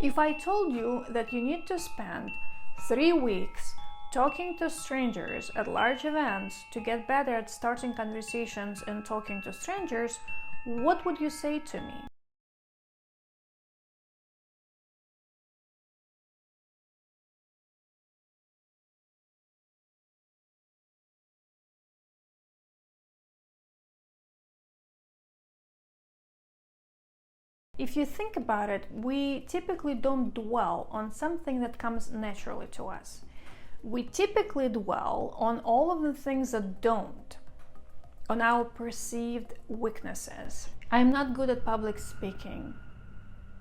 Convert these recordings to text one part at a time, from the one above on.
If I told you that you need to spend 3 weeks talking to strangers at large events to get better at starting conversations and talking to strangers, what would you say to me? If you think about it, we typically don't dwell on something that comes naturally to us. We typically dwell on all of the things that don't, on our perceived weaknesses. I'm not good at public speaking.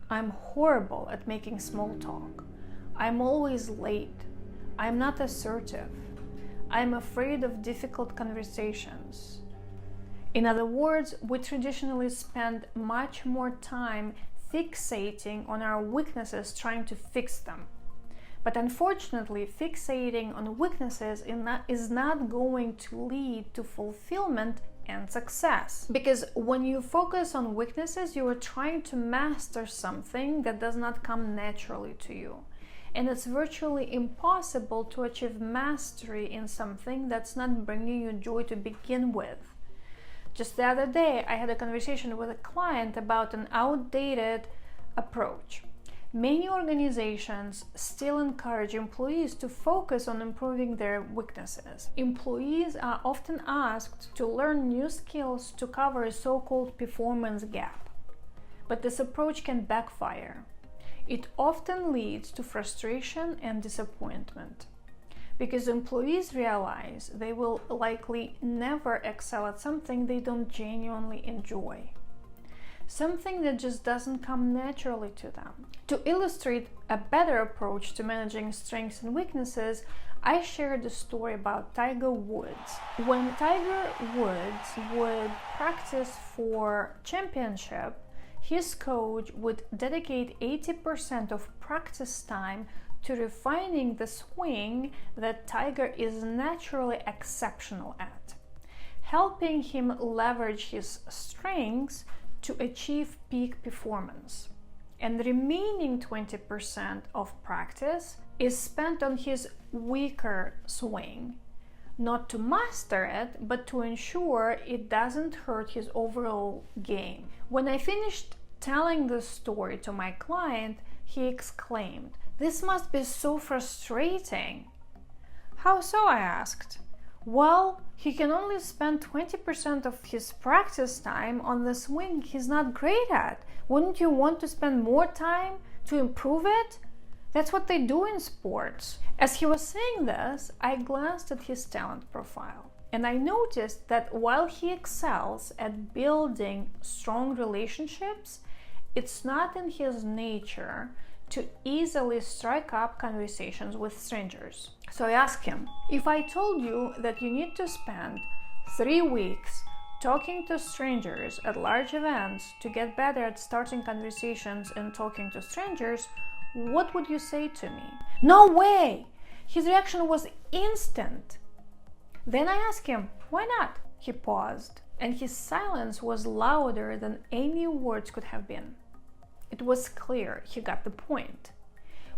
I'm horrible at making small talk. I'm always late. I'm not assertive. I'm afraid of difficult conversations. In other words, we traditionally spend much more time fixating on our weaknesses, trying to fix them. But unfortunately, fixating on weaknesses is not going to lead to fulfillment and success. Because when you focus on weaknesses, you are trying to master something that does not come naturally to you. And it's virtually impossible to achieve mastery in something that's not bringing you joy to begin with. Just the other day, I had a conversation with a client about an outdated approach. Many organizations still encourage employees to focus on improving their weaknesses. Employees are often asked to learn new skills to cover a so-called performance gap. But this approach can backfire. It often leads to frustration and disappointment, because employees realize they will likely never excel at something they don't genuinely enjoy, something that just doesn't come naturally to them. To illustrate a better approach to managing strengths and weaknesses, I shared a story about Tiger Woods. When Tiger Woods would practice for championship, his coach would dedicate 80% of practice time to refining the swing that Tiger is naturally exceptional at, helping him leverage his strengths to achieve peak performance. And the remaining 20% of practice is spent on his weaker swing, not to master it, but to ensure it doesn't hurt his overall game. When I finished telling the story to my client, he exclaimed, "This must be so frustrating." "How so?" I asked. "Well, he can only spend 20% of his practice time on the swing he's not great at. Wouldn't you want to spend more time to improve it? That's what they do in sports." As he was saying this, I glanced at his talent profile, and I noticed that while he excels at building strong relationships, it's not in his nature to easily strike up conversations with strangers. So I asked him, if I told you that you need to spend 3 weeks talking to strangers at large events to get better at starting conversations and talking to strangers, what would you say to me? "No way!" His reaction was instant. Then I asked him, "Why not?" He paused, and his silence was louder than any words could have been. It was clear he got the point.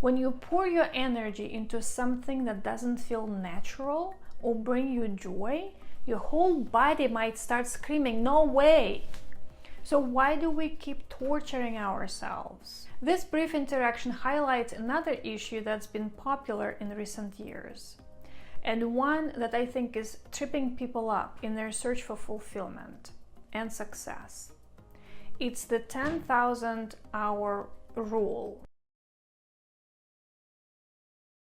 When you pour your energy into something that doesn't feel natural or bring you joy, your whole body might start screaming, "No way!" So why do we keep torturing ourselves? This brief interaction highlights another issue that's been popular in recent years, and one that I think is tripping people up in their search for fulfillment and success. It's the 10,000 hour rule.